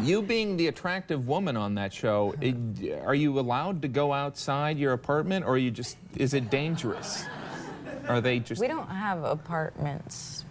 You being the attractive woman on that show, are you allowed to go outside your apartment, or is it dangerous? Are they just... We don't have apartments.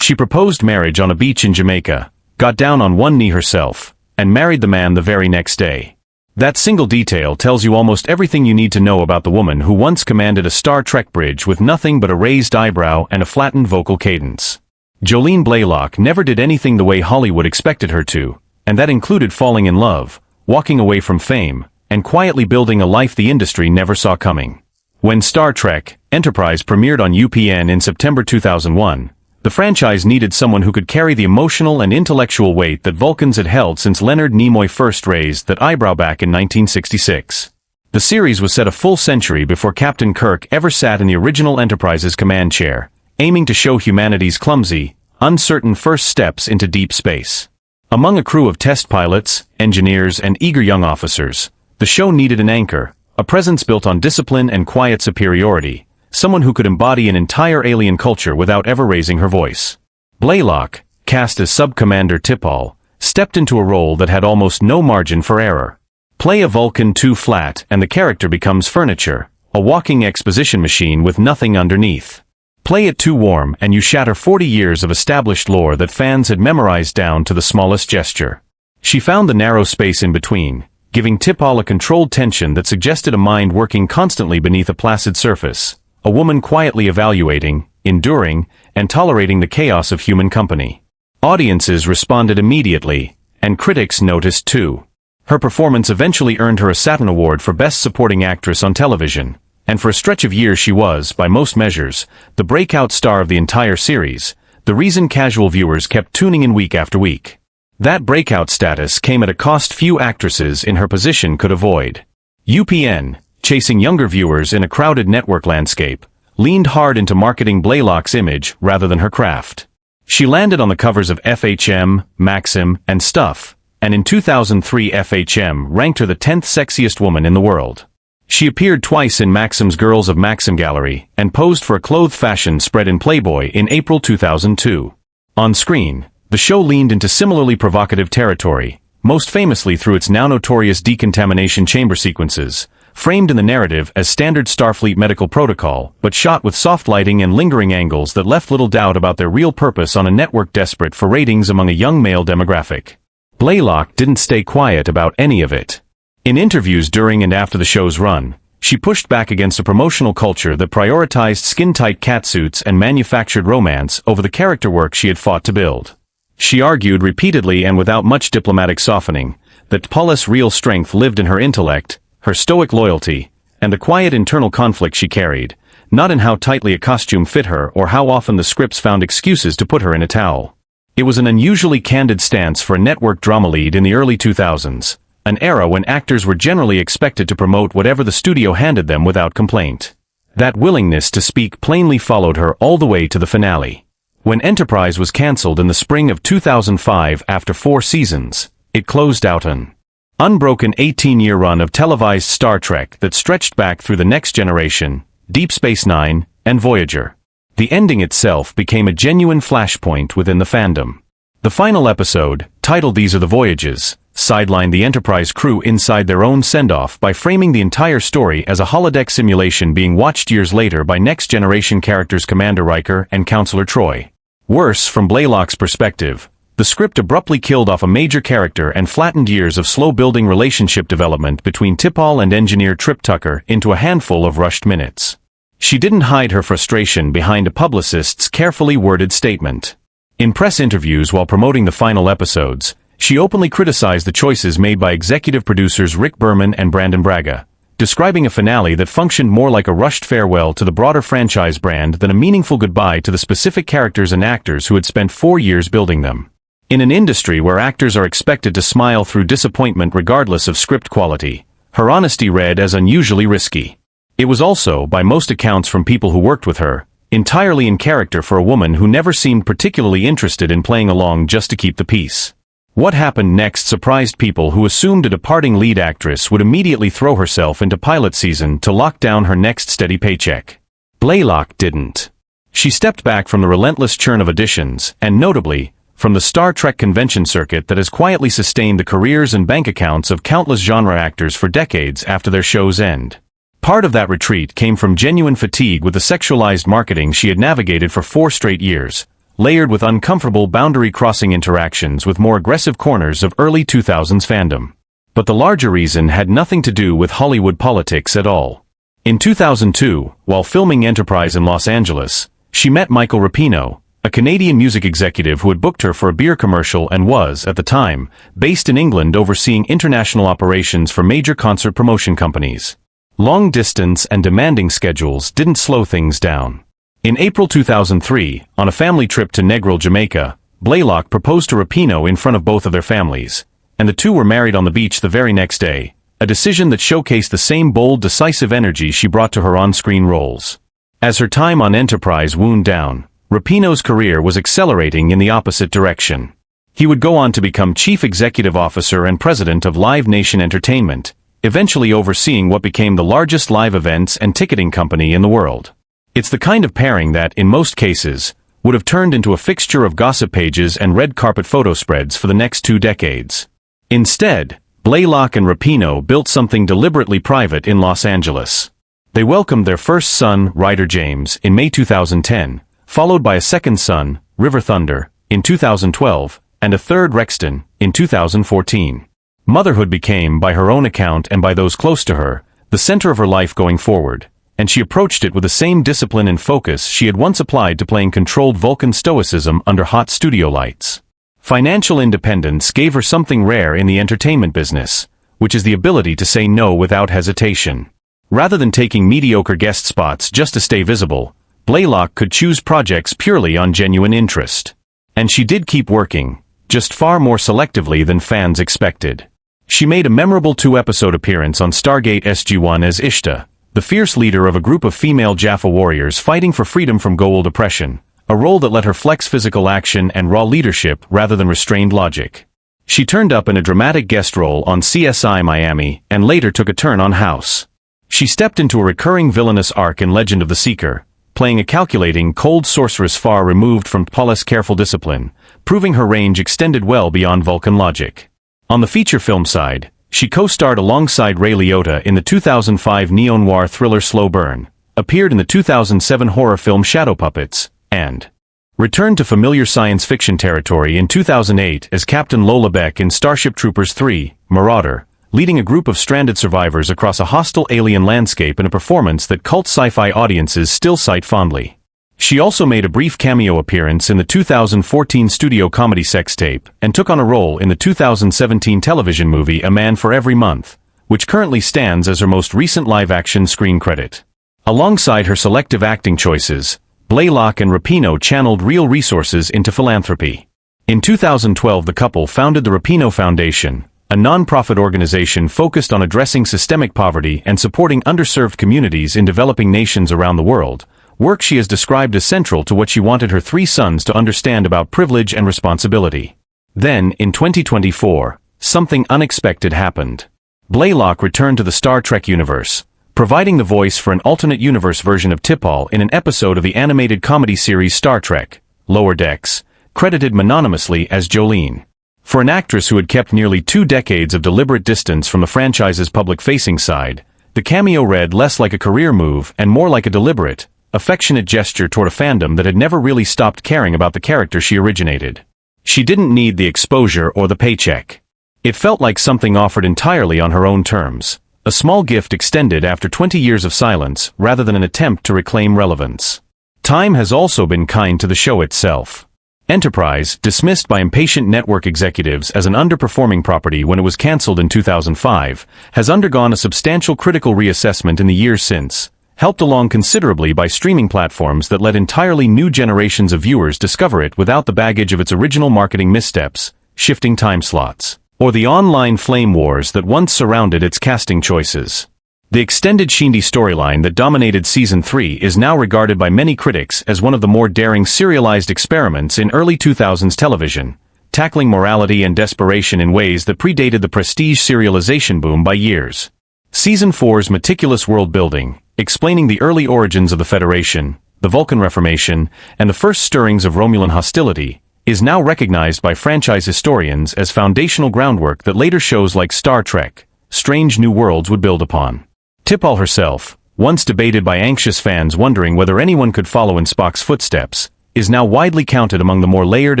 She proposed marriage on a beach in Jamaica, got down on one knee herself, and married the man the very next day. That single detail tells you almost everything you need to know about the woman who once commanded a Star Trek bridge with nothing but a raised eyebrow and a flattened vocal cadence. Jolene Blalock never did anything the way Hollywood expected her to, and that included falling in love, walking away from fame, and quietly building a life the industry never saw coming. When Star Trek Enterprise premiered on UPN in September 2001, the franchise needed someone who could carry the emotional and intellectual weight that Vulcans had held since Leonard Nimoy first raised that eyebrow back in 1966. The series was set a full century before Captain Kirk ever sat in the original Enterprise's command chair, aiming to show humanity's clumsy, uncertain first steps into deep space. Among a crew of test pilots, engineers, and eager young officers, the show needed an anchor, a presence built on discipline and quiet superiority, someone who could embody an entire alien culture without ever raising her voice. Blalock, cast as Subcommander T'Pol, stepped into a role that had almost no margin for error. Play a Vulcan too flat and the character becomes furniture, a walking exposition machine with nothing underneath. Play it too warm and you shatter 40 years of established lore that fans had memorized down to the smallest gesture. She found the narrow space in between, giving T'Pol a controlled tension that suggested a mind working constantly beneath a placid surface, a woman quietly evaluating, enduring, and tolerating the chaos of human company. Audiences responded immediately, and critics noticed too. Her performance eventually earned her a Saturn Award for Best Supporting Actress on television, and for a stretch of years she was, by most measures, the breakout star of the entire series, the reason casual viewers kept tuning in week after week. That breakout status came at a cost few actresses in her position could avoid. UPN, chasing younger viewers in a crowded network landscape, leaned hard into marketing Blalock's image rather than her craft. She landed on the covers of FHM, Maxim, and Stuff, and in 2003 FHM ranked her the 10th sexiest woman in the world. She appeared twice in Maxim's Girls of Maxim gallery and posed for a clothed fashion spread in Playboy in April 2002. On screen, the show leaned into similarly provocative territory, most famously through its now notorious decontamination chamber sequences, framed in the narrative as standard Starfleet medical protocol, but shot with soft lighting and lingering angles that left little doubt about their real purpose on a network desperate for ratings among a young male demographic. Blalock didn't stay quiet about any of it. In interviews during and after the show's run, she pushed back against a promotional culture that prioritized skin-tight catsuits and manufactured romance over the character work she had fought to build. She argued repeatedly and without much diplomatic softening that T'Pol's real strength lived in her intellect, her stoic loyalty, and the quiet internal conflict she carried, not in how tightly a costume fit her or how often the scripts found excuses to put her in a towel. It was an unusually candid stance for a network drama lead in the early 2000s, an era when actors were generally expected to promote whatever the studio handed them without complaint. That willingness to speak plainly followed her all the way to the finale. When Enterprise was cancelled in the spring of 2005 after 4 seasons, it closed out an unbroken 18-year run of televised Star Trek that stretched back through the Next Generation, Deep Space Nine, and Voyager. The ending itself became a genuine flashpoint within the fandom. The final episode, titled These Are the Voyages, sidelined the Enterprise crew inside their own send-off by framing the entire story as a holodeck simulation being watched years later by Next Generation characters Commander Riker and Counselor Troi. Worse, from Blalock's perspective, the script abruptly killed off a major character and flattened years of slow-building relationship development between T'Pol and engineer Trip Tucker into a handful of rushed minutes. She didn't hide her frustration behind a publicist's carefully worded statement. In press interviews while promoting the final episodes, she openly criticized the choices made by executive producers Rick Berman and Brandon Braga, describing a finale that functioned more like a rushed farewell to the broader franchise brand than a meaningful goodbye to the specific characters and actors who had spent 4 years building them. In an industry where actors are expected to smile through disappointment regardless of script quality, her honesty read as unusually risky. It was also, by most accounts from people who worked with her, entirely in character for a woman who never seemed particularly interested in playing along just to keep the peace. What happened next surprised people who assumed a departing lead actress would immediately throw herself into pilot season to lock down her next steady paycheck. Blalock didn't. She stepped back from the relentless churn of auditions and, notably, from the Star Trek convention circuit that has quietly sustained the careers and bank accounts of countless genre actors for decades after their show's end. Part of that retreat came from genuine fatigue with the sexualized marketing she had navigated for 4 straight years, layered with uncomfortable boundary-crossing interactions with more aggressive corners of early 2000s fandom. But the larger reason had nothing to do with Hollywood politics at all. In 2002, while filming Enterprise in Los Angeles, she met Michael Rapino, a Canadian music executive who had booked her for a beer commercial and was, at the time, based in England overseeing international operations for major concert promotion companies. Long distance and demanding schedules didn't slow things down. In April 2003, on a family trip to Negril, Jamaica, Blalock proposed to Rapino in front of both of their families, and the two were married on the beach the very next day, a decision that showcased the same bold, decisive energy she brought to her on-screen roles. As her time on Enterprise wound down, Rapino's career was accelerating in the opposite direction. He would go on to become Chief Executive Officer and President of Live Nation Entertainment, eventually overseeing what became the largest live events and ticketing company in the world. It's the kind of pairing that, in most cases, would have turned into a fixture of gossip pages and red carpet photo spreads for the next 2 decades. Instead, Blalock and Rapino built something deliberately private in Los Angeles. They welcomed their first son, Ryder James, in May 2010, followed by a second son, River Thunder, in 2012, and a third, Rexton, in 2014. Motherhood became, by her own account and by those close to her, the center of her life going forward, and she approached it with the same discipline and focus she had once applied to playing controlled Vulcan stoicism under hot studio lights. Financial independence gave her something rare in the entertainment business, which is the ability to say no without hesitation. Rather than taking mediocre guest spots just to stay visible, Blalock could choose projects purely on genuine interest. And she did keep working, just far more selectively than fans expected. She made a memorable 2-episode appearance on Stargate SG-1 as Ishta, the fierce leader of a group of female Jaffa warriors fighting for freedom from Goa'uld oppression, a role that let her flex physical action and raw leadership rather than restrained logic. She turned up in a dramatic guest role on CSI Miami and later took a turn on House. She stepped into a recurring villainous arc in Legend of the Seeker, playing a calculating, cold sorceress far removed from T'Pol's careful discipline, proving her range extended well beyond Vulcan logic. On the feature film side, she co-starred alongside Ray Liotta in the 2005 neo-noir thriller Slow Burn, appeared in the 2007 horror film Shadow Puppets, and returned to familiar science fiction territory in 2008 as Captain Lola Beck in Starship Troopers 3, Marauder, leading a group of stranded survivors across a hostile alien landscape in a performance that cult sci-fi audiences still cite fondly. She also made a brief cameo appearance in the 2014 studio comedy Sex Tape and took on a role in the 2017 television movie A Man for Every Month, which currently stands as her most recent live-action screen credit. Alongside her selective acting choices, Blalock and Rapino channeled real resources into philanthropy. In 2012, the couple founded the Rapino Foundation, a non-profit organization focused on addressing systemic poverty and supporting underserved communities in developing nations around the world, work she has described as central to what she wanted her 3 sons to understand about privilege and responsibility. Then, in 2024, something unexpected happened. Blalock returned to the Star Trek universe, providing the voice for an alternate universe version of T'Pol in an episode of the animated comedy series Star Trek, Lower Decks, credited mononymously as Jolene. For an actress who had kept nearly 2 decades of deliberate distance from the franchise's public-facing side, the cameo read less like a career move and more like a deliberate, affectionate gesture toward a fandom that had never really stopped caring about the character she originated. She didn't need the exposure or the paycheck. It felt like something offered entirely on her own terms, a small gift extended after 20 years of silence rather than an attempt to reclaim relevance. Time has also been kind to the show itself. Enterprise, dismissed by impatient network executives as an underperforming property when it was cancelled in 2005, has undergone a substantial critical reassessment in the years since, helped along considerably by streaming platforms that let entirely new generations of viewers discover it without the baggage of its original marketing missteps, shifting time slots, or the online flame wars that once surrounded its casting choices. The extended Shindy storyline that dominated Season 3 is now regarded by many critics as one of the more daring serialized experiments in early 2000s television, tackling morality and desperation in ways that predated the prestige serialization boom by years. Season 4's meticulous world-building, explaining the early origins of the Federation, the Vulcan Reformation, and the first stirrings of Romulan hostility, is now recognized by franchise historians as foundational groundwork that later shows like Star Trek, Strange New Worlds would build upon. T'Pol herself, once debated by anxious fans wondering whether anyone could follow in Spock's footsteps, is now widely counted among the more layered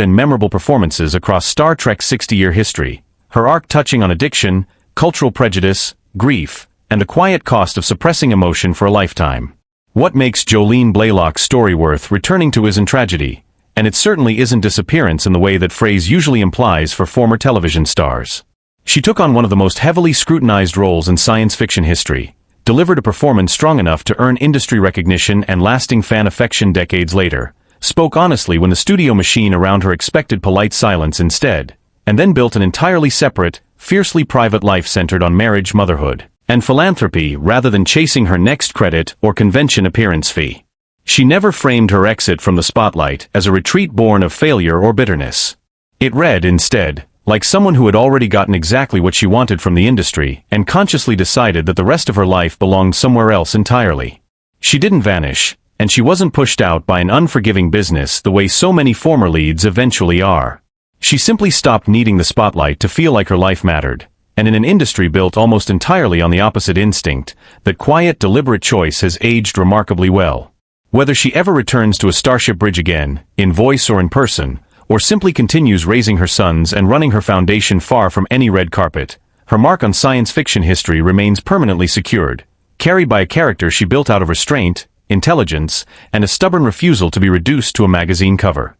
and memorable performances across Star Trek's 60-year history, her arc touching on addiction, cultural prejudice, grief, and the quiet cost of suppressing emotion for a lifetime. What makes Jolene Blalock's story worth returning to isn't tragedy, and it certainly isn't disappearance in the way that phrase usually implies for former television stars. She took on one of the most heavily scrutinized roles in science fiction history, delivered a performance strong enough to earn industry recognition and lasting fan affection decades later, spoke honestly when the studio machine around her expected polite silence instead, and then built an entirely separate, fiercely private life centered on marriage, motherhood, and philanthropy rather than chasing her next credit or convention appearance fee. She never framed her exit from the spotlight as a retreat born of failure or bitterness. It read, instead, like someone who had already gotten exactly what she wanted from the industry and consciously decided that the rest of her life belonged somewhere else entirely. She didn't vanish, and she wasn't pushed out by an unforgiving business the way so many former leads eventually are. She simply stopped needing the spotlight to feel like her life mattered, and in an industry built almost entirely on the opposite instinct, that quiet, deliberate choice has aged remarkably well. Whether she ever returns to a Starship Bridge again, in voice or in person, or simply continues raising her sons and running her foundation far from any red carpet, her mark on science fiction history remains permanently secured, carried by a character she built out of restraint, intelligence, and a stubborn refusal to be reduced to a magazine cover.